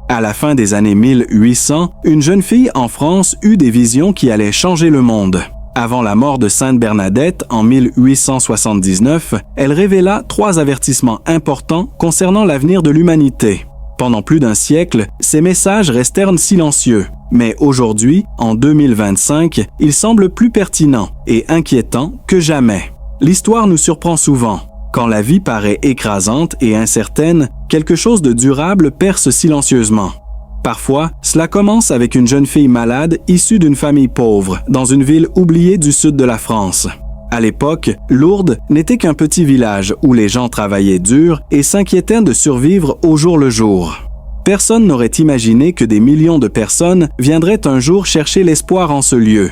À la fin des années 1800, une jeune fille en France eut des visions qui allaient changer le monde. Avant la mort de Sainte Bernadette en 1879, elle révéla 3 avertissements importants concernant l'avenir de l'humanité. Pendant plus d'un siècle, ces messages restèrent silencieux. Mais aujourd'hui, en 2025, ils semblent plus pertinents et inquiétants que jamais. L'histoire nous surprend souvent. Quand la vie paraît écrasante et incertaine, quelque chose de durable perce silencieusement. Parfois, cela commence avec une jeune fille malade issue d'une famille pauvre, dans une ville oubliée du sud de la France. À l'époque, Lourdes n'était qu'un petit village où les gens travaillaient dur et s'inquiétaient de survivre au jour le jour. Personne n'aurait imaginé que des millions de personnes viendraient un jour chercher l'espoir en ce lieu.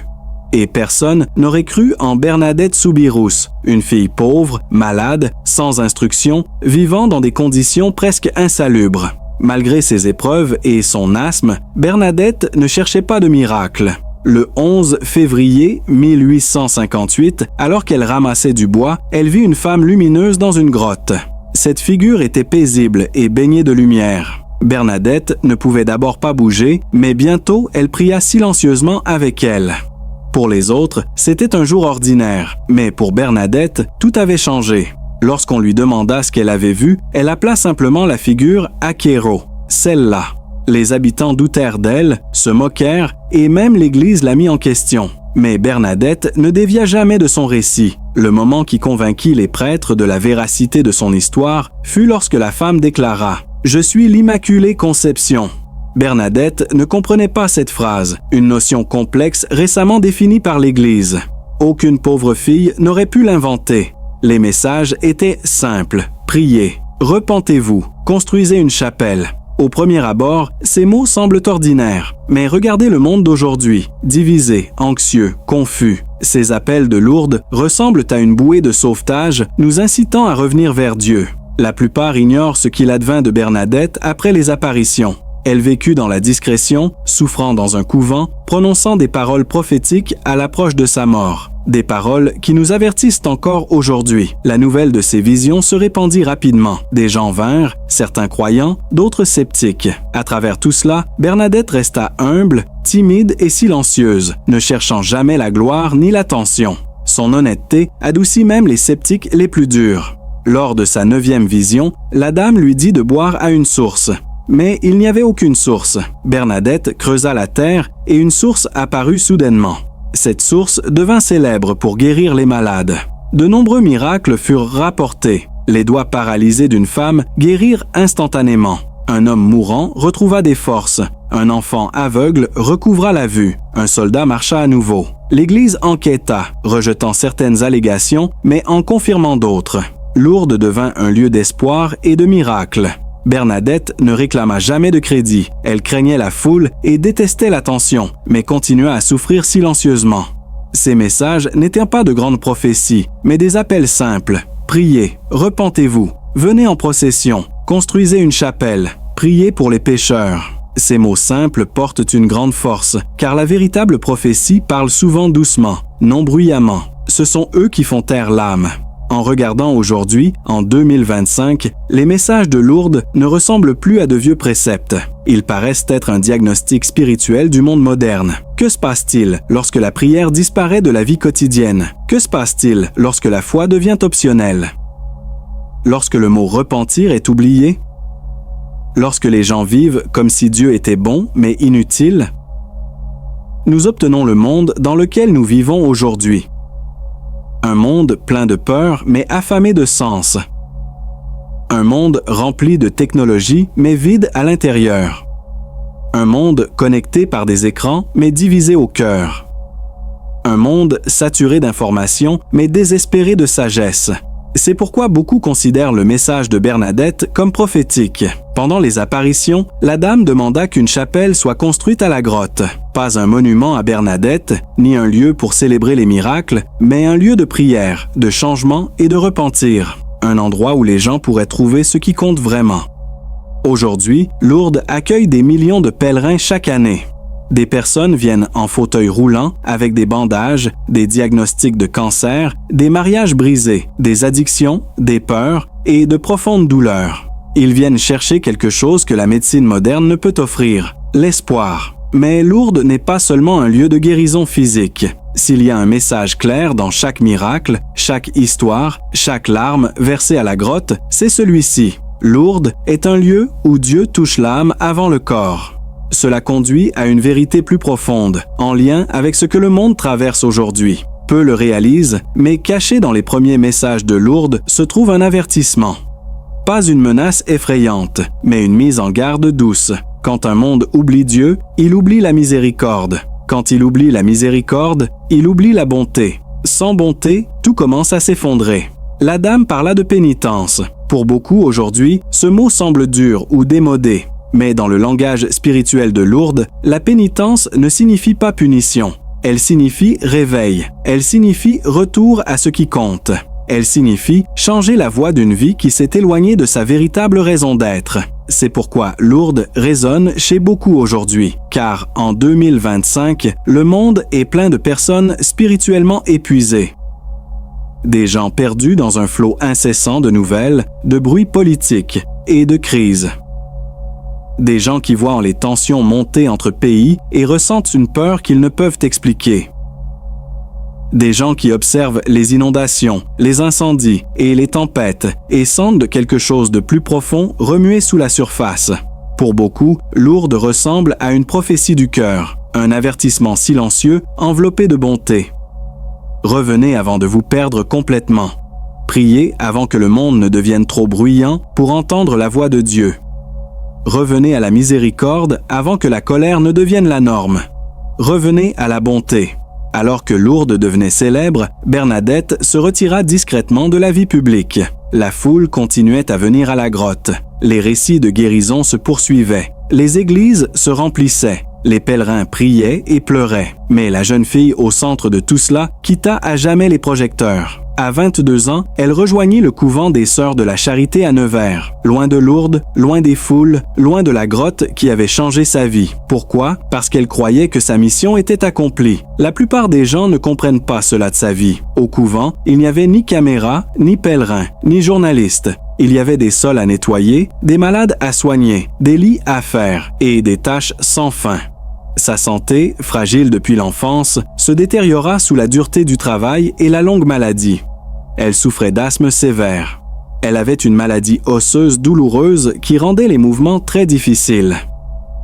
Et personne n'aurait cru en Bernadette Soubirous, une fille pauvre, malade, sans instruction, vivant dans des conditions presque insalubres. Malgré ses épreuves et son asthme, Bernadette ne cherchait pas de miracle. Le 11 février 1858, alors qu'elle ramassait du bois, elle vit une femme lumineuse dans une grotte. Cette figure était paisible et baignée de lumière. Bernadette ne pouvait d'abord pas bouger, mais bientôt elle pria silencieusement avec elle. Pour les autres, c'était un jour ordinaire, mais pour Bernadette, tout avait changé. Lorsqu'on lui demanda ce qu'elle avait vu, elle appela simplement la figure Akero, celle-là. Les habitants doutèrent d'elle, se moquèrent et même l'Église l'a mis en question. Mais Bernadette ne dévia jamais de son récit. Le moment qui convainquit les prêtres de la véracité de son histoire fut lorsque la femme déclara « Je suis l'Immaculée Conception ». Bernadette ne comprenait pas cette phrase, une notion complexe récemment définie par l'Église. Aucune pauvre fille n'aurait pu l'inventer. Les messages étaient simples. Priez, repentez-vous, construisez une chapelle. Au premier abord, ces mots semblent ordinaires, mais regardez le monde d'aujourd'hui, divisé, anxieux, confus. Ces appels de Lourdes ressemblent à une bouée de sauvetage nous incitant à revenir vers Dieu. La plupart ignorent ce qu'il advint de Bernadette après les apparitions. Elle vécut dans la discrétion, souffrant dans un couvent, prononçant des paroles prophétiques à l'approche de sa mort. Des paroles qui nous avertissent encore aujourd'hui. La nouvelle de ces visions se répandit rapidement. Des gens vinrent, certains croyants, d'autres sceptiques. À travers tout cela, Bernadette resta humble, timide et silencieuse, ne cherchant jamais la gloire ni l'attention. Son honnêteté adoucit même les sceptiques les plus durs. Lors de sa 9e vision, la dame lui dit de boire à une source. Mais il n'y avait aucune source. Bernadette creusa la terre et une source apparut soudainement. Cette source devint célèbre pour guérir les malades. De nombreux miracles furent rapportés. Les doigts paralysés d'une femme guérirent instantanément. Un homme mourant retrouva des forces. Un enfant aveugle recouvra la vue. Un soldat marcha à nouveau. L'Église enquêta, rejetant certaines allégations, mais en confirmant d'autres. Lourdes devint un lieu d'espoir et de miracles. Bernadette ne réclama jamais de crédit. Elle craignait la foule et détestait l'attention, mais continua à souffrir silencieusement. Ces messages n'étaient pas de grandes prophéties, mais des appels simples. Priez, repentez-vous, venez en procession, construisez une chapelle, priez pour les pécheurs. Ces mots simples portent une grande force, car la véritable prophétie parle souvent doucement, non bruyamment. Ce sont eux qui font taire l'âme. En regardant aujourd'hui, en 2025, les messages de Lourdes ne ressemblent plus à de vieux préceptes. Ils paraissent être un diagnostic spirituel du monde moderne. Que se passe-t-il lorsque la prière disparaît de la vie quotidienne? Que se passe-t-il lorsque la foi devient optionnelle? Lorsque le mot repentir est oublié? Lorsque les gens vivent comme si Dieu était bon mais inutile? Nous obtenons le monde dans lequel nous vivons aujourd'hui. Un monde plein de peur mais affamé de sens. Un monde rempli de technologie mais vide à l'intérieur. Un monde connecté par des écrans mais divisé au cœur. Un monde saturé d'informations mais désespéré de sagesse. C'est pourquoi beaucoup considèrent le message de Bernadette comme prophétique. Pendant les apparitions, la dame demanda qu'une chapelle soit construite à la grotte. Pas un monument à Bernadette, ni un lieu pour célébrer les miracles, mais un lieu de prière, de changement et de repentir. Un endroit où les gens pourraient trouver ce qui compte vraiment. Aujourd'hui, Lourdes accueille des millions de pèlerins chaque année. Des personnes viennent en fauteuil roulant avec des bandages, des diagnostics de cancer, des mariages brisés, des addictions, des peurs et de profondes douleurs. Ils viennent chercher quelque chose que la médecine moderne ne peut offrir, l'espoir. Mais Lourdes n'est pas seulement un lieu de guérison physique. S'il y a un message clair dans chaque miracle, chaque histoire, chaque larme versée à la grotte, c'est celui-ci. Lourdes est un lieu où Dieu touche l'âme avant le corps. Cela conduit à une vérité plus profonde, en lien avec ce que le monde traverse aujourd'hui. Peu le réalisent, mais caché dans les premiers messages de Lourdes se trouve un avertissement. Pas une menace effrayante, mais une mise en garde douce. Quand un monde oublie Dieu, il oublie la miséricorde. Quand il oublie la miséricorde, il oublie la bonté. Sans bonté, tout commence à s'effondrer. La dame parla de pénitence. Pour beaucoup aujourd'hui, ce mot semble dur ou démodé. Mais dans le langage spirituel de Lourdes, la pénitence ne signifie pas punition. Elle signifie réveil. Elle signifie retour à ce qui compte. Elle signifie changer la voie d'une vie qui s'est éloignée de sa véritable raison d'être. C'est pourquoi Lourdes résonne chez beaucoup aujourd'hui, car en 2025, le monde est plein de personnes spirituellement épuisées. Des gens perdus dans un flot incessant de nouvelles, de bruits politiques et de crises. Des gens qui voient les tensions monter entre pays et ressentent une peur qu'ils ne peuvent expliquer. Des gens qui observent les inondations, les incendies et les tempêtes et sentent quelque chose de plus profond remuer sous la surface. Pour beaucoup, Lourdes ressemble à une prophétie du cœur, un avertissement silencieux enveloppé de bonté. Revenez avant de vous perdre complètement. Priez avant que le monde ne devienne trop bruyant pour entendre la voix de Dieu. Revenez à la miséricorde avant que la colère ne devienne la norme. Revenez à la bonté. Alors que Lourdes devenait célèbre, Bernadette se retira discrètement de la vie publique. La foule continuait à venir à la grotte. Les récits de guérison se poursuivaient. Les églises se remplissaient. Les pèlerins priaient et pleuraient. Mais la jeune fille au centre de tout cela quitta à jamais les projecteurs. À 22 ans, elle rejoignit le couvent des Sœurs de la Charité à Nevers, loin de Lourdes, loin des foules, loin de la grotte qui avait changé sa vie. Pourquoi? Parce qu'elle croyait que sa mission était accomplie. La plupart des gens ne comprennent pas cela de sa vie. Au couvent, il n'y avait ni caméra, ni pèlerins, ni journalistes. Il y avait des sols à nettoyer, des malades à soigner, des lits à faire et des tâches sans fin. Sa santé, fragile depuis l'enfance, se détériora sous la dureté du travail et la longue maladie. Elle souffrait d'asthme sévère. Elle avait une maladie osseuse douloureuse qui rendait les mouvements très difficiles.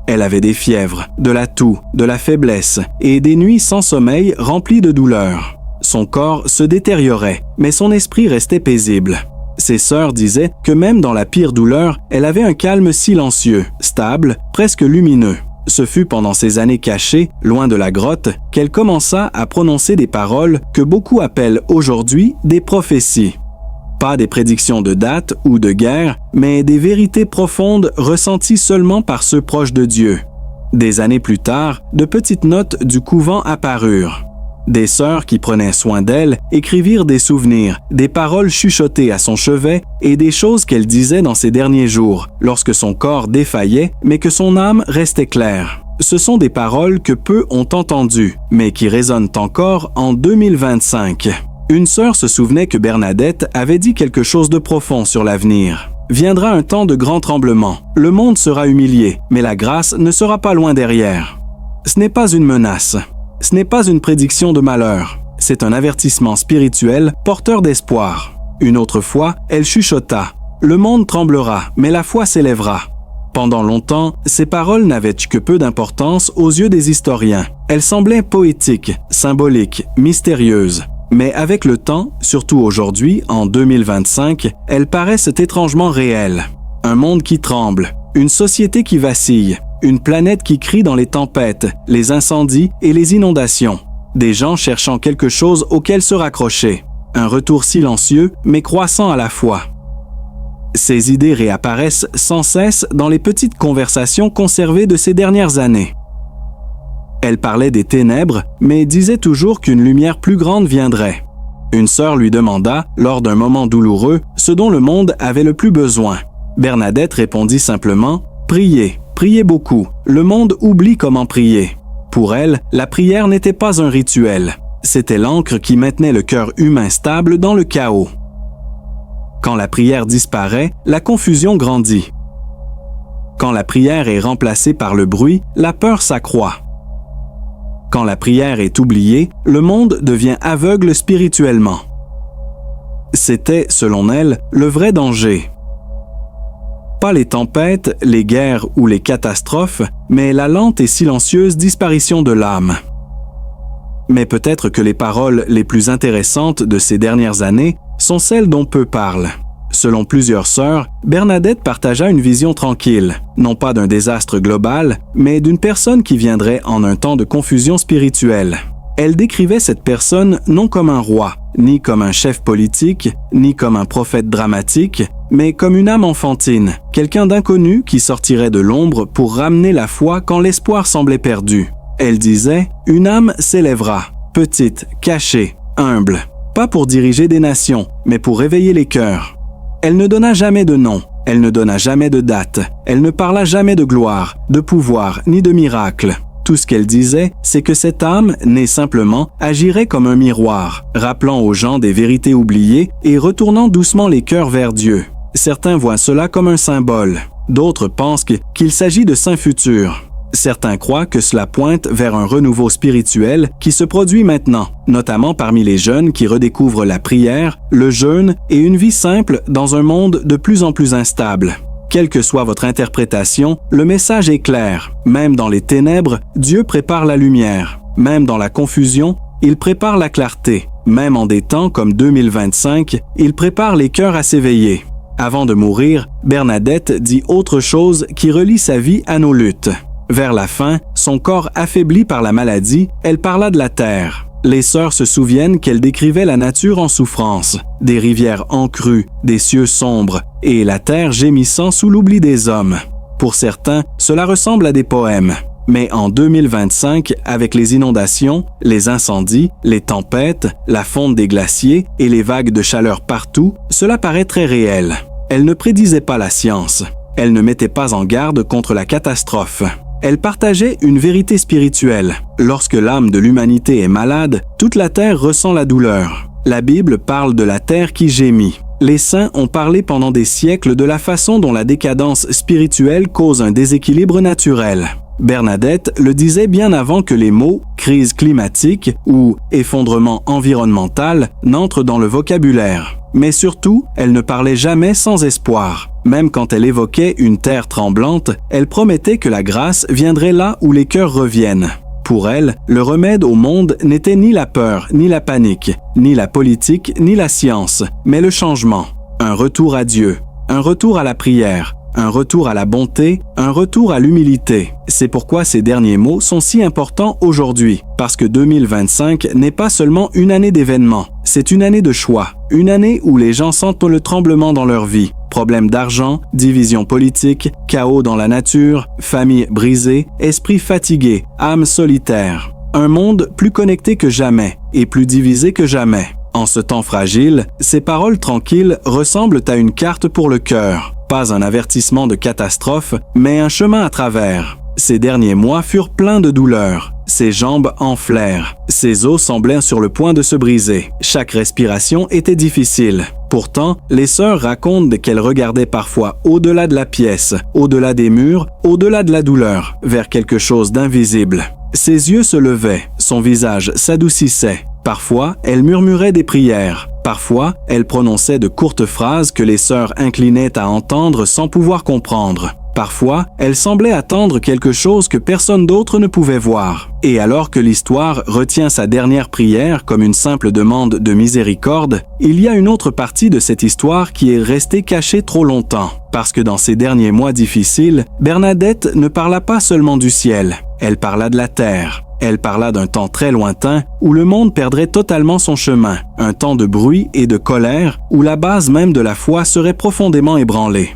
Elle avait des fièvres, de la toux, de la faiblesse et des nuits sans sommeil remplies de douleurs. Son corps se détériorait, mais son esprit restait paisible. Ses sœurs disaient que même dans la pire douleur, elle avait un calme silencieux, stable, presque lumineux. Ce fut pendant ces années cachées, loin de la grotte, qu'elle commença à prononcer des paroles que beaucoup appellent aujourd'hui des prophéties. Pas des prédictions de date ou de guerre, mais des vérités profondes ressenties seulement par ceux proches de Dieu. Des années plus tard, de petites notes du couvent apparurent. Des sœurs qui prenaient soin d'elle écrivirent des souvenirs, des paroles chuchotées à son chevet et des choses qu'elle disait dans ses derniers jours, lorsque son corps défaillait, mais que son âme restait claire. Ce sont des paroles que peu ont entendues, mais qui résonnent encore en 2025. Une sœur se souvenait que Bernadette avait dit quelque chose de profond sur l'avenir. Viendra un temps de grand tremblement. Le monde sera humilié, mais la grâce ne sera pas loin derrière. Ce n'est pas une menace. Ce n'est pas une prédiction de malheur, c'est un avertissement spirituel porteur d'espoir. Une autre fois, elle chuchota « Le monde tremblera, mais la foi s'élèvera ». Pendant longtemps, ces paroles n'avaient que peu d'importance aux yeux des historiens. Elles semblaient poétiques, symboliques, mystérieuses. Mais avec le temps, surtout aujourd'hui, en 2025, elles paraissent étrangement réelles. Un monde qui tremble, une société qui vacille, une planète qui crie dans les tempêtes, les incendies et les inondations. Des gens cherchant quelque chose auquel se raccrocher. Un retour silencieux, mais croissant à la fois. Ces idées réapparaissent sans cesse dans les petites conversations conservées de ces dernières années. Elle parlait des ténèbres, mais disait toujours qu'une lumière plus grande viendrait. Une sœur lui demanda, lors d'un moment douloureux, ce dont le monde avait le plus besoin. Bernadette répondit simplement « Priez. Priez beaucoup. Le monde oublie comment prier. » Pour elle, la prière n'était pas un rituel. C'était l'encre qui maintenait le cœur humain stable dans le chaos. Quand la prière disparaît, la confusion grandit. Quand la prière est remplacée par le bruit, la peur s'accroît. Quand la prière est oubliée, le monde devient aveugle spirituellement. C'était, selon elle, le vrai danger. Pas les tempêtes, les guerres ou les catastrophes, mais la lente et silencieuse disparition de l'âme. Mais peut-être que les paroles les plus intéressantes de ces dernières années sont celles dont peu parlent. Selon plusieurs sœurs, Bernadette partagea une vision tranquille, non pas d'un désastre global, mais d'une personne qui viendrait en un temps de confusion spirituelle. Elle décrivait cette personne non comme un roi, ni comme un chef politique, ni comme un prophète dramatique, mais comme une âme enfantine, quelqu'un d'inconnu qui sortirait de l'ombre pour ramener la foi quand l'espoir semblait perdu. Elle disait « Une âme s'élèvera, petite, cachée, humble, pas pour diriger des nations, mais pour réveiller les cœurs. » Elle ne donna jamais de nom, elle ne donna jamais de date, elle ne parla jamais de gloire, de pouvoir, ni de miracle. Tout ce qu'elle disait, c'est que cette âme, née simplement, agirait comme un miroir, rappelant aux gens des vérités oubliées et retournant doucement les cœurs vers Dieu. Certains voient cela comme un symbole, d'autres pensent qu'il s'agit de saints futurs. Certains croient que cela pointe vers un renouveau spirituel qui se produit maintenant, notamment parmi les jeunes qui redécouvrent la prière, le jeûne et une vie simple dans un monde de plus en plus instable. Quelle que soit votre interprétation, le message est clair. Même dans les ténèbres, Dieu prépare la lumière. Même dans la confusion, il prépare la clarté. Même en des temps comme 2025, il prépare les cœurs à s'éveiller. Avant de mourir, Bernadette dit autre chose qui relie sa vie à nos luttes. Vers la fin, son corps affaibli par la maladie, elle parla de la terre. Les sœurs se souviennent qu'elle décrivait la nature en souffrance, des rivières encrues, des cieux sombres, et la terre gémissant sous l'oubli des hommes. Pour certains, cela ressemble à des poèmes. Mais en 2025, avec les inondations, les incendies, les tempêtes, la fonte des glaciers et les vagues de chaleur partout, cela paraît très réel. Elle ne prédisait pas la science. Elle ne mettait pas en garde contre la catastrophe. Elle partageait une vérité spirituelle. Lorsque l'âme de l'humanité est malade, toute la terre ressent la douleur. La Bible parle de la terre qui gémit. Les saints ont parlé pendant des siècles de la façon dont la décadence spirituelle cause un déséquilibre naturel. Bernadette le disait bien avant que les mots « crise climatique » ou « effondrement environnemental » n'entrent dans le vocabulaire. Mais surtout, elle ne parlait jamais sans espoir. Même quand elle évoquait une terre tremblante, elle promettait que la grâce viendrait là où les cœurs reviennent. Pour elle, le remède au monde n'était ni la peur, ni la panique, ni la politique, ni la science, mais le changement. Un retour à Dieu, un retour à la prière, un retour à la bonté, un retour à l'humilité. C'est pourquoi ces derniers mots sont si importants aujourd'hui, parce que 2025 n'est pas seulement une année d'événements, c'est une année de choix, une année où les gens sentent le tremblement dans leur vie. Problèmes d'argent, division politique, chaos dans la nature, famille brisée, esprit fatigué, âme solitaire. Un monde plus connecté que jamais et plus divisé que jamais. En ce temps fragile, ces paroles tranquilles ressemblent à une carte pour le cœur. Pas un avertissement de catastrophe, mais un chemin à travers. Ces derniers mois furent pleins de douleurs. Ses jambes enflèrent. Ses os semblaient sur le point de se briser. Chaque respiration était difficile. Pourtant, les sœurs racontent qu'elles regardaient parfois au-delà de la pièce, au-delà des murs, au-delà de la douleur, vers quelque chose d'invisible. Ses yeux se levaient, son visage s'adoucissait. Parfois, elle murmurait des prières. Parfois, elle prononçait de courtes phrases que les sœurs inclinaient à entendre sans pouvoir comprendre. Parfois, elle semblait attendre quelque chose que personne d'autre ne pouvait voir. Et alors que l'histoire retient sa dernière prière comme une simple demande de miséricorde, il y a une autre partie de cette histoire qui est restée cachée trop longtemps. Parce que dans ces derniers mois difficiles, Bernadette ne parla pas seulement du ciel, elle parla de la terre. Elle parla d'un temps très lointain où le monde perdrait totalement son chemin, un temps de bruit et de colère où la base même de la foi serait profondément ébranlée.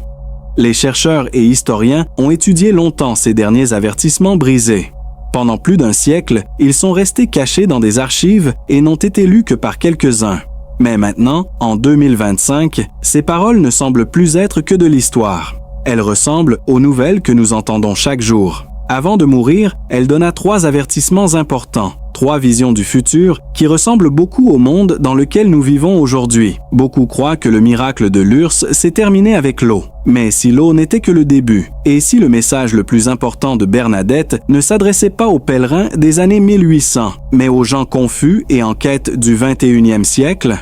Les chercheurs et historiens ont étudié longtemps ces derniers avertissements brisés. Pendant plus d'un siècle, ils sont restés cachés dans des archives et n'ont été lus que par quelques-uns. Mais maintenant, en 2025, ces paroles ne semblent plus être que de l'histoire. Elles ressemblent aux nouvelles que nous entendons chaque jour. Avant de mourir, elle donna 3 avertissements importants. 3 visions du futur qui ressemblent beaucoup au monde dans lequel nous vivons aujourd'hui. Beaucoup croient que le miracle de l'URSS s'est terminé avec l'eau. Mais si l'eau n'était que le début, et si le message le plus important de Bernadette ne s'adressait pas aux pèlerins des années 1800, mais aux gens confus et en quête du 21e siècle,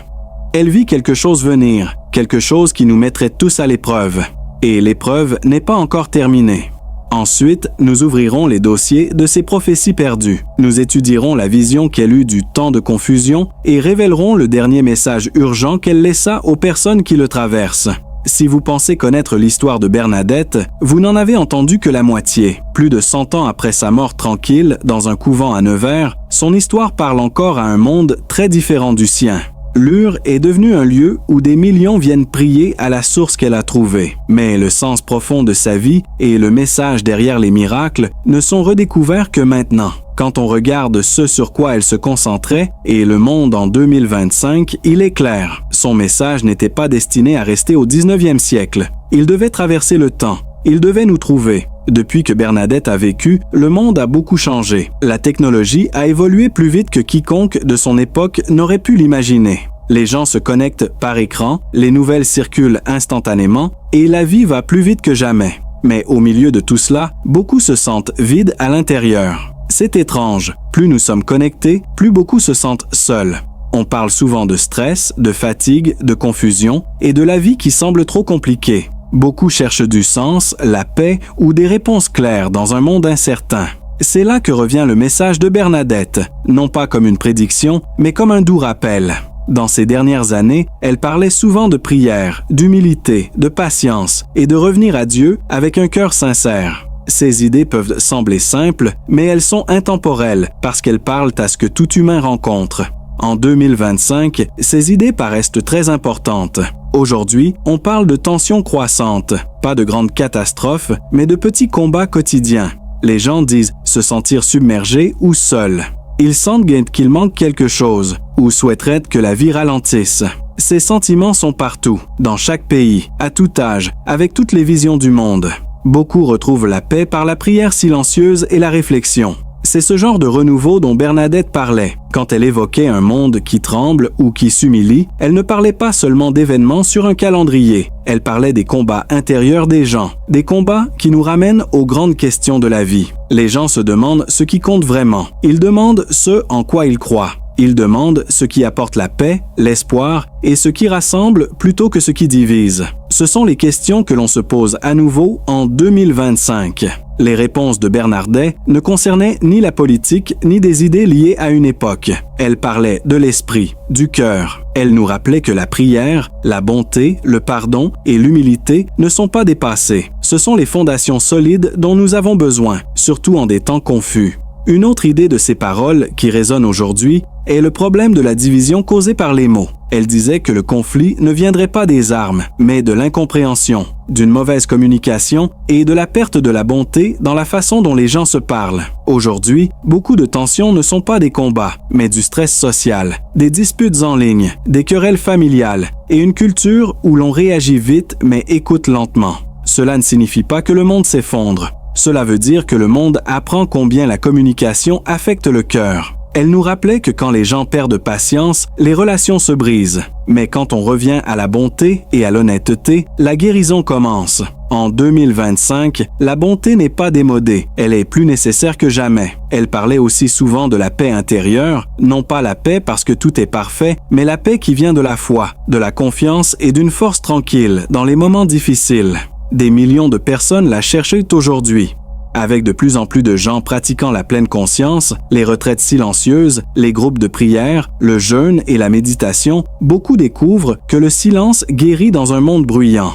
elle vit quelque chose venir, quelque chose qui nous mettrait tous à l'épreuve. Et l'épreuve n'est pas encore terminée. Ensuite, nous ouvrirons les dossiers de ces prophéties perdues. Nous étudierons la vision qu'elle eut du temps de confusion et révélerons le dernier message urgent qu'elle laissa aux personnes qui le traversent. Si vous pensez connaître l'histoire de Bernadette, vous n'en avez entendu que la moitié. Plus de 100 ans après sa mort tranquille dans un couvent à Nevers, son histoire parle encore à un monde très différent du sien. Lure est devenu un lieu où des millions viennent prier à la source qu'elle a trouvée. Mais le sens profond de sa vie et le message derrière les miracles ne sont redécouverts que maintenant. Quand on regarde ce sur quoi elle se concentrait et le monde en 2025, il est clair. Son message n'était pas destiné à rester au 19e siècle. Il devait traverser le temps. Il devait nous trouver. Depuis que Bernadette a vécu, le monde a beaucoup changé. La technologie a évolué plus vite que quiconque de son époque n'aurait pu l'imaginer. Les gens se connectent par écran, les nouvelles circulent instantanément et la vie va plus vite que jamais. Mais au milieu de tout cela, beaucoup se sentent vides à l'intérieur. C'est étrange. Plus nous sommes connectés, plus beaucoup se sentent seuls. On parle souvent de stress, de fatigue, de confusion et de la vie qui semble trop compliquée. Beaucoup cherchent du sens, la paix ou des réponses claires dans un monde incertain. C'est là que revient le message de Bernadette, non pas comme une prédiction, mais comme un doux rappel. Dans ces dernières années, elle parlait souvent de prière, d'humilité, de patience et de revenir à Dieu avec un cœur sincère. Ces idées peuvent sembler simples, mais elles sont intemporelles parce qu'elles parlent à ce que tout humain rencontre. En 2025, ces idées paraissent très importantes. Aujourd'hui, on parle de tensions croissantes, pas de grandes catastrophes, mais de petits combats quotidiens. Les gens disent se sentir submergés ou seuls. Ils sentent qu'il manque quelque chose, ou souhaiteraient que la vie ralentisse. Ces sentiments sont partout, dans chaque pays, à tout âge, avec toutes les visions du monde. Beaucoup retrouvent la paix par la prière silencieuse et la réflexion. C'est ce genre de renouveau dont Bernadette parlait. Quand elle évoquait un monde qui tremble ou qui s'humilie, elle ne parlait pas seulement d'événements sur un calendrier. Elle parlait des combats intérieurs des gens, des combats qui nous ramènent aux grandes questions de la vie. Les gens se demandent ce qui compte vraiment. Ils demandent ce en quoi ils croient. Ils demandent ce qui apporte la paix, l'espoir et ce qui rassemble plutôt que ce qui divise. Ce sont les questions que l'on se pose à nouveau en 2025. Les réponses de Bernadette ne concernaient ni la politique ni des idées liées à une époque. Elle parlait de l'esprit, du cœur. Elle nous rappelait que la prière, la bonté, le pardon et l'humilité ne sont pas dépassés. Ce sont les fondations solides dont nous avons besoin, surtout en des temps confus. Une autre idée de ces paroles qui résonne aujourd'hui est le problème de la division causée par les mots. Elle disait que le conflit ne viendrait pas des armes, mais de l'incompréhension, d'une mauvaise communication et de la perte de la bonté dans la façon dont les gens se parlent. Aujourd'hui, beaucoup de tensions ne sont pas des combats, mais du stress social, des disputes en ligne, des querelles familiales et une culture où l'on réagit vite mais écoute lentement. Cela ne signifie pas que le monde s'effondre. Cela veut dire que le monde apprend combien la communication affecte le cœur. Elle nous rappelait que quand les gens perdent patience, les relations se brisent. Mais quand on revient à la bonté et à l'honnêteté, la guérison commence. En 2025, la bonté n'est pas démodée, elle est plus nécessaire que jamais. Elle parlait aussi souvent de la paix intérieure, non pas la paix parce que tout est parfait, mais la paix qui vient de la foi, de la confiance et d'une force tranquille dans les moments difficiles. Des millions de personnes la cherchent aujourd'hui. Avec de plus en plus de gens pratiquant la pleine conscience, les retraites silencieuses, les groupes de prière, le jeûne et la méditation, beaucoup découvrent que le silence guérit dans un monde bruyant.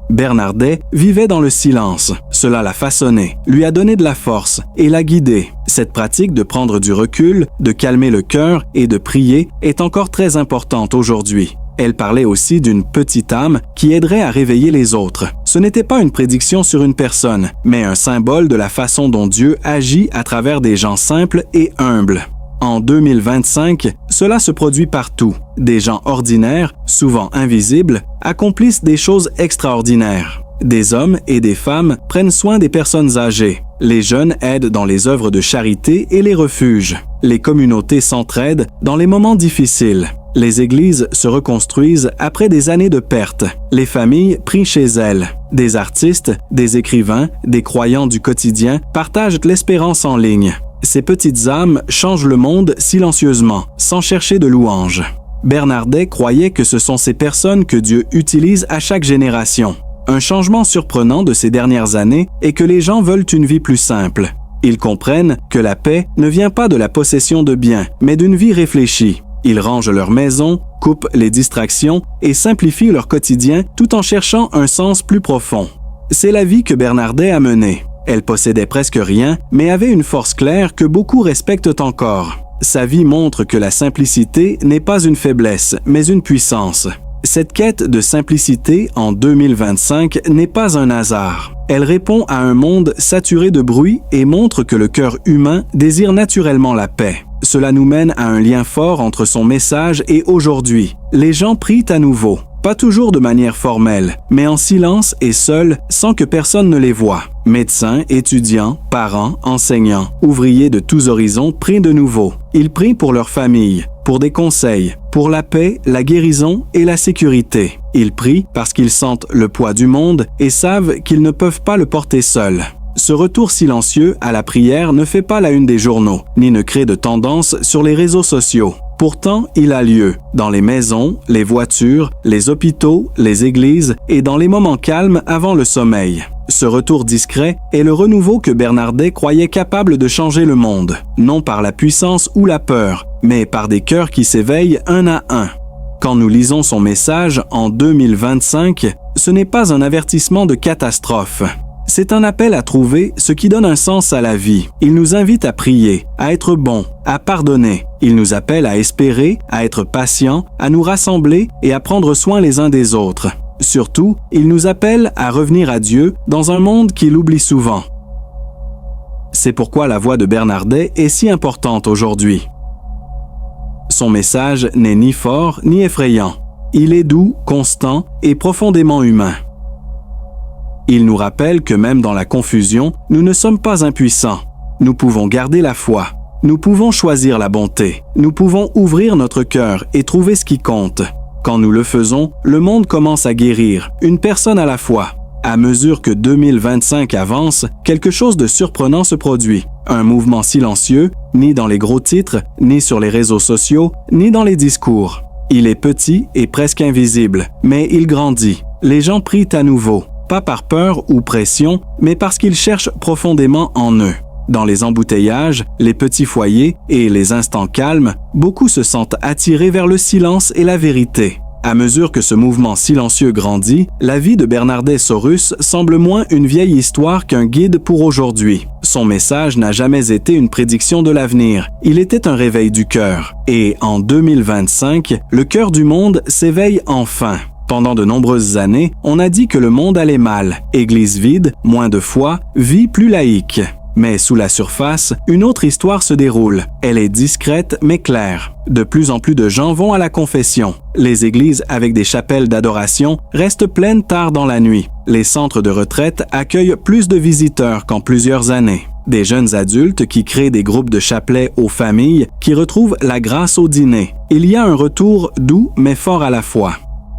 Bernadette vivait dans le silence. Cela l'a façonné, lui a donné de la force et l'a guidé. Cette pratique de prendre du recul, de calmer le cœur et de prier est encore très importante aujourd'hui. Elle parlait aussi d'une petite âme qui aiderait à réveiller les autres. Ce n'était pas une prédiction sur une personne, mais un symbole de la façon dont Dieu agit à travers des gens simples et humbles. En 2025, cela se produit partout. Des gens ordinaires, souvent invisibles, accomplissent des choses extraordinaires. Des hommes et des femmes prennent soin des personnes âgées. Les jeunes aident dans les œuvres de charité et les refuges. Les communautés s'entraident dans les moments difficiles. Les églises se reconstruisent après des années de pertes. Les familles prient chez elles. Des artistes, des écrivains, des croyants du quotidien partagent l'espérance en ligne. Ces petites âmes changent le monde silencieusement, sans chercher de louanges. Bernardet croyait que ce sont ces personnes que Dieu utilise à chaque génération. Un changement surprenant de ces dernières années est que les gens veulent une vie plus simple. Ils comprennent que la paix ne vient pas de la possession de biens, mais d'une vie réfléchie. Ils rangent leur maison, coupent les distractions et simplifient leur quotidien tout en cherchant un sens plus profond. C'est la vie que Bernardet a menée. Elle possédait presque rien, mais avait une force claire que beaucoup respectent encore. Sa vie montre que la simplicité n'est pas une faiblesse, mais une puissance. Cette quête de simplicité en 2025 n'est pas un hasard. Elle répond à un monde saturé de bruit et montre que le cœur humain désire naturellement la paix. Cela nous mène à un lien fort entre son message et aujourd'hui. Les gens prient à nouveau, pas toujours de manière formelle, mais en silence et seuls, sans que personne ne les voie. Médecins, étudiants, parents, enseignants, ouvriers de tous horizons prient de nouveau. Ils prient pour leur famille, pour des conseils, pour la paix, la guérison et la sécurité. Ils prient parce qu'ils sentent le poids du monde et savent qu'ils ne peuvent pas le porter seuls. Ce retour silencieux à la prière ne fait pas la une des journaux, ni ne crée de tendance sur les réseaux sociaux. Pourtant, il a lieu dans les maisons, les voitures, les hôpitaux, les églises et dans les moments calmes avant le sommeil. Ce retour discret est le renouveau que Bernardet croyait capable de changer le monde, non par la puissance ou la peur, mais par des cœurs qui s'éveillent un à un. Quand nous lisons son message en 2025, ce n'est pas un avertissement de catastrophe. C'est un appel à trouver ce qui donne un sens à la vie. Il nous invite à prier, à être bon, à pardonner. Il nous appelle à espérer, à être patient, à nous rassembler et à prendre soin les uns des autres. Surtout, il nous appelle à revenir à Dieu dans un monde qui l'oublie souvent. C'est pourquoi la voix de Bernardet est si importante aujourd'hui. Son message n'est ni fort ni effrayant. Il est doux, constant et profondément humain. Il nous rappelle que même dans la confusion, nous ne sommes pas impuissants. Nous pouvons garder la foi. Nous pouvons choisir la bonté. Nous pouvons ouvrir notre cœur et trouver ce qui compte. Quand nous le faisons, le monde commence à guérir, une personne à la fois. À mesure que 2025 avance, quelque chose de surprenant se produit. Un mouvement silencieux, ni dans les gros titres, ni sur les réseaux sociaux, ni dans les discours. Il est petit et presque invisible, mais il grandit. Les gens prient à nouveau. Pas par peur ou pression, mais parce qu'ils cherchent profondément en eux. Dans les embouteillages, les petits foyers et les instants calmes, beaucoup se sentent attirés vers le silence et la vérité. À mesure que ce mouvement silencieux grandit, la vie de Bernardet Saurus semble moins une vieille histoire qu'un guide pour aujourd'hui. Son message n'a jamais été une prédiction de l'avenir, il était un réveil du cœur. Et en 2025, le cœur du monde s'éveille enfin. Pendant de nombreuses années, on a dit que le monde allait mal. Église vide, moins de foi, vie plus laïque. Mais sous la surface, une autre histoire se déroule. Elle est discrète mais claire. De plus en plus de gens vont à la confession. Les églises avec des chapelles d'adoration restent pleines tard dans la nuit. Les centres de retraite accueillent plus de visiteurs qu'en plusieurs années. Des jeunes adultes qui créent des groupes de chapelets aux familles qui retrouvent la grâce au dîner. Il y a un retour doux mais fort à la fois.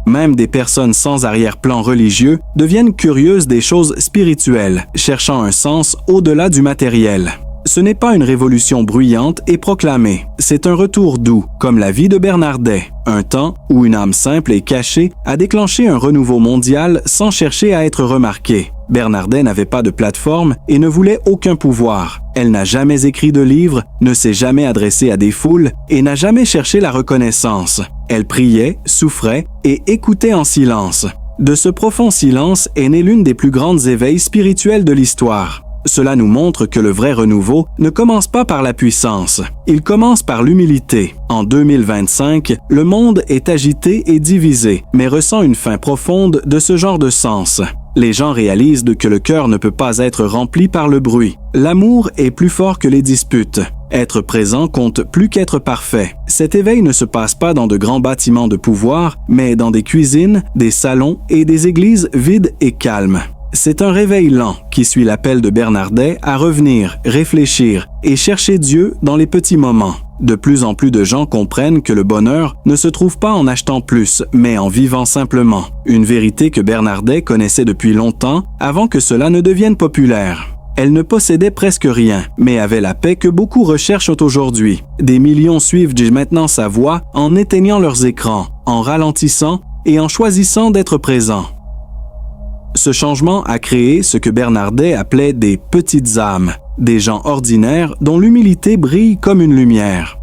Même des personnes sans arrière-plan religieux deviennent curieuses des choses spirituelles, cherchant un sens au-delà du matériel. Ce n'est pas une révolution bruyante et proclamée, c'est un retour doux, comme la vie de Bernardet, un temps où une âme simple et cachée a déclenché un renouveau mondial sans chercher à être remarquée. Bernardet n'avait pas de plateforme et ne voulait aucun pouvoir. Elle n'a jamais écrit de livre, ne s'est jamais adressée à des foules et n'a jamais cherché la reconnaissance. Elle priait, souffrait et écoutait en silence. De ce profond silence est née l'une des plus grandes éveils spirituels de l'histoire. Cela nous montre que le vrai renouveau ne commence pas par la puissance, il commence par l'humilité. En 2025, le monde est agité et divisé, mais ressent une faim profonde de ce genre de sens. Les gens réalisent que le cœur ne peut pas être rempli par le bruit. L'amour est plus fort que les disputes. Être présent compte plus qu'être parfait. Cet éveil ne se passe pas dans de grands bâtiments de pouvoir, mais dans des cuisines, des salons et des églises vides et calmes. C'est un réveil lent qui suit l'appel de Bernardet à revenir, réfléchir et chercher Dieu dans les petits moments. De plus en plus de gens comprennent que le bonheur ne se trouve pas en achetant plus, mais en vivant simplement. Une vérité que Bernardet connaissait depuis longtemps avant que cela ne devienne populaire. Elle ne possédait presque rien, mais avait la paix que beaucoup recherchent aujourd'hui. Des millions suivent maintenant sa voix en éteignant leurs écrans, en ralentissant et en choisissant d'être présents. Ce changement a créé ce que Bernardet appelait des petites âmes, des gens ordinaires dont l'humilité brille comme une lumière.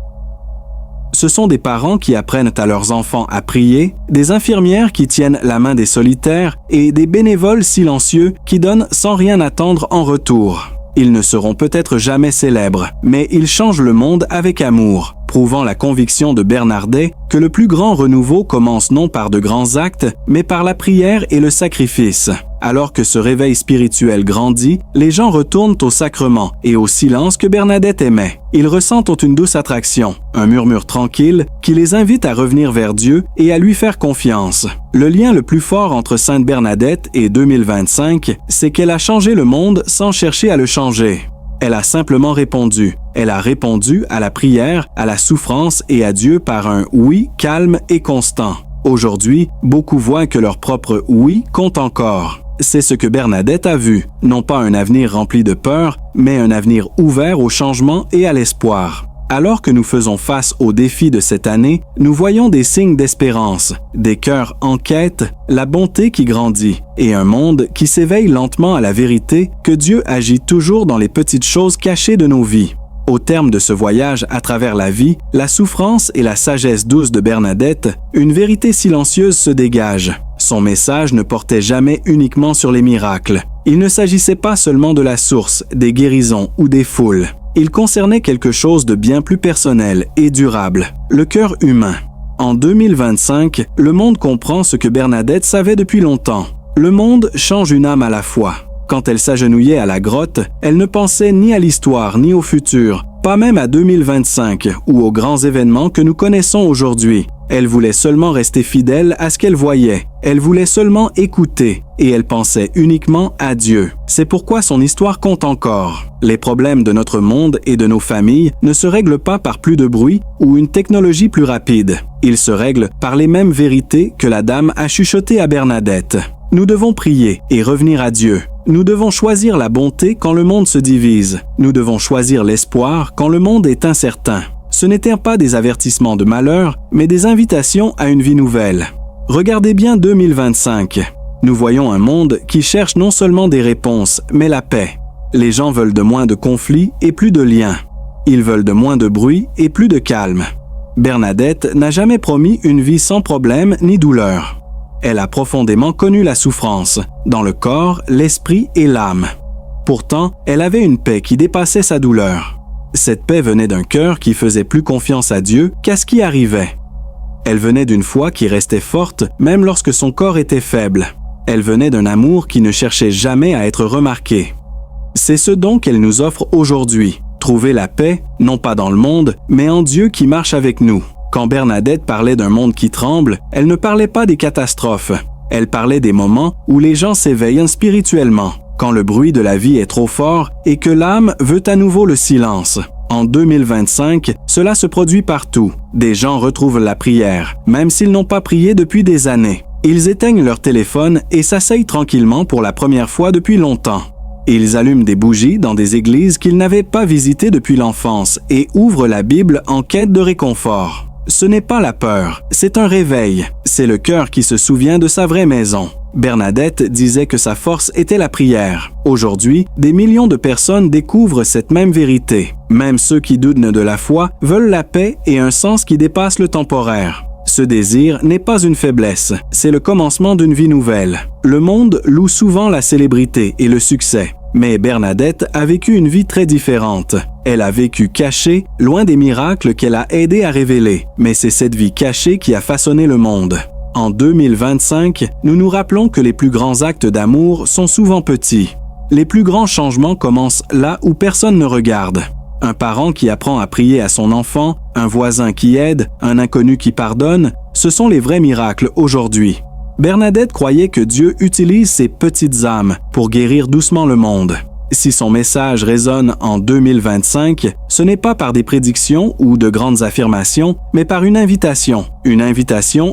Ce sont des parents qui apprennent à leurs enfants à prier, des infirmières qui tiennent la main des solitaires et des bénévoles silencieux qui donnent sans rien attendre en retour. Ils ne seront peut-être jamais célèbres, mais ils changent le monde avec amour, prouvant la conviction de Bernardet que le plus grand renouveau commence non par de grands actes, mais par la prière et le sacrifice. Alors que ce réveil spirituel grandit, les gens retournent au sacrement et au silence que Bernadette aimait. Ils ressentent une douce attraction, un murmure tranquille qui les invite à revenir vers Dieu et à lui faire confiance. Le lien le plus fort entre Sainte Bernadette et 2025, c'est qu'elle a changé le monde sans chercher à le changer. Elle a simplement répondu. Elle a répondu à la prière, à la souffrance et à Dieu par un oui calme et constant. Aujourd'hui, beaucoup voient que leur propre oui compte encore. C'est ce que Bernadette a vu, non pas un avenir rempli de peur, mais un avenir ouvert au changement et à l'espoir. Alors que nous faisons face aux défis de cette année, nous voyons des signes d'espérance, des cœurs en quête, la bonté qui grandit et un monde qui s'éveille lentement à la vérité que Dieu agit toujours dans les petites choses cachées de nos vies. Au terme de ce voyage à travers la vie, la souffrance et la sagesse douce de Bernadette, une vérité silencieuse se dégage. Son message ne portait jamais uniquement sur les miracles. Il ne s'agissait pas seulement de la source, des guérisons ou des foules. Il concernait quelque chose de bien plus personnel et durable, le cœur humain. En 2025, le monde comprend ce que Bernadette savait depuis longtemps. Le monde change une âme à la fois. Quand elle s'agenouillait à la grotte, elle ne pensait ni à l'histoire ni au futur, pas même à 2025 ou aux grands événements que nous connaissons aujourd'hui. Elle voulait seulement rester fidèle à ce qu'elle voyait. Elle voulait seulement écouter et elle pensait uniquement à Dieu. C'est pourquoi son histoire compte encore. Les problèmes de notre monde et de nos familles ne se règlent pas par plus de bruit ou une technologie plus rapide. Ils se règlent par les mêmes vérités que la dame a chuchotées à Bernadette. Nous devons prier et revenir à Dieu. Nous devons choisir la bonté quand le monde se divise. Nous devons choisir l'espoir quand le monde est incertain. Ce n'étaient pas des avertissements de malheur, mais des invitations à une vie nouvelle. Regardez bien 2025. Nous voyons un monde qui cherche non seulement des réponses, mais la paix. Les gens veulent de moins de conflits et plus de liens. Ils veulent de moins de bruit et plus de calme. Bernadette n'a jamais promis une vie sans problème ni douleur. Elle a profondément connu la souffrance, dans le corps, l'esprit et l'âme. Pourtant, elle avait une paix qui dépassait sa douleur. Cette paix venait d'un cœur qui faisait plus confiance à Dieu qu'à ce qui arrivait. Elle venait d'une foi qui restait forte même lorsque son corps était faible. Elle venait d'un amour qui ne cherchait jamais à être remarqué. C'est ce don qu'elle nous offre aujourd'hui. Trouver la paix, non pas dans le monde, mais en Dieu qui marche avec nous. Quand Bernadette parlait d'un monde qui tremble, elle ne parlait pas des catastrophes. Elle parlait des moments où les gens s'éveillent spirituellement, quand le bruit de la vie est trop fort et que l'âme veut à nouveau le silence. En 2025, cela se produit partout. Des gens retrouvent la prière, même s'ils n'ont pas prié depuis des années. Ils éteignent leur téléphone et s'asseyent tranquillement pour la première fois depuis longtemps. Ils allument des bougies dans des églises qu'ils n'avaient pas visitées depuis l'enfance et ouvrent la Bible en quête de réconfort. Ce n'est pas la peur, c'est un réveil. C'est le cœur qui se souvient de sa vraie maison. Bernadette disait que sa force était la prière. Aujourd'hui, des millions de personnes découvrent cette même vérité. Même ceux qui doutent de la foi veulent la paix et un sens qui dépasse le temporaire. Ce désir n'est pas une faiblesse, c'est le commencement d'une vie nouvelle. Le monde loue souvent la célébrité et le succès. Mais Bernadette a vécu une vie très différente. Elle a vécu cachée, loin des miracles qu'elle a aidé à révéler. Mais c'est cette vie cachée qui a façonné le monde. En 2025, nous nous rappelons que les plus grands actes d'amour sont souvent petits. Les plus grands changements commencent là où personne ne regarde. Un parent qui apprend à prier à son enfant, un voisin qui aide, un inconnu qui pardonne, ce sont les vrais miracles aujourd'hui. Bernadette croyait que Dieu utilise ces petites âmes pour guérir doucement le monde. Si son message résonne en 2025, ce n'est pas par des prédictions ou de grandes affirmations, mais par une invitation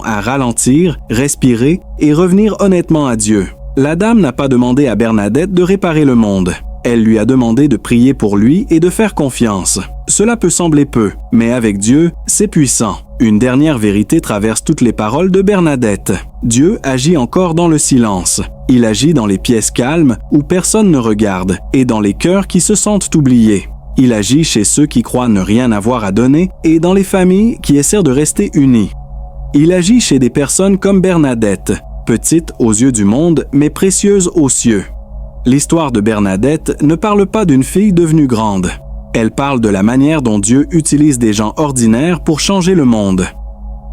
à ralentir, respirer et revenir honnêtement à Dieu. La dame n'a pas demandé à Bernadette de réparer le monde. Elle lui a demandé de prier pour lui et de faire confiance. Cela peut sembler peu, mais avec Dieu, c'est puissant. Une dernière vérité traverse toutes les paroles de Bernadette. Dieu agit encore dans le silence. Il agit dans les pièces calmes où personne ne regarde et dans les cœurs qui se sentent oubliés. Il agit chez ceux qui croient ne rien avoir à donner et dans les familles qui essaient de rester unies. Il agit chez des personnes comme Bernadette, petite aux yeux du monde mais précieuse aux cieux. L'histoire de Bernadette ne parle pas d'une fille devenue grande. Elle parle de la manière dont Dieu utilise des gens ordinaires pour changer le monde.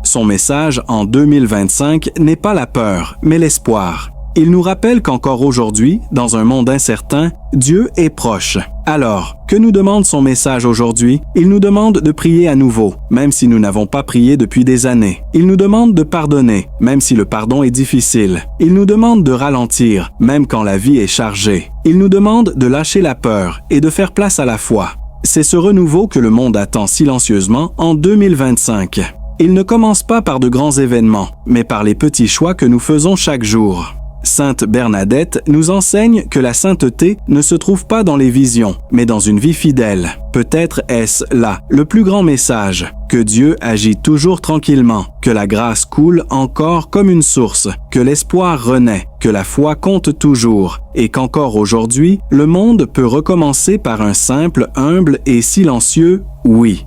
Son message en 2025 n'est pas la peur, mais l'espoir. Il nous rappelle qu'encore aujourd'hui, dans un monde incertain, Dieu est proche. Alors, que nous demande son message aujourd'hui? Il nous demande de prier à nouveau, même si nous n'avons pas prié depuis des années. Il nous demande de pardonner, même si le pardon est difficile. Il nous demande de ralentir, même quand la vie est chargée. Il nous demande de lâcher la peur et de faire place à la foi. C'est ce renouveau que le monde attend silencieusement en 2025. Il ne commence pas par de grands événements, mais par les petits choix que nous faisons chaque jour. Sainte Bernadette nous enseigne que la sainteté ne se trouve pas dans les visions, mais dans une vie fidèle. Peut-être est-ce là le plus grand message, que Dieu agit toujours tranquillement, que la grâce coule encore comme une source, que l'espoir renaît, que la foi compte toujours, et qu'encore aujourd'hui, le monde peut recommencer par un simple, humble et silencieux « oui ».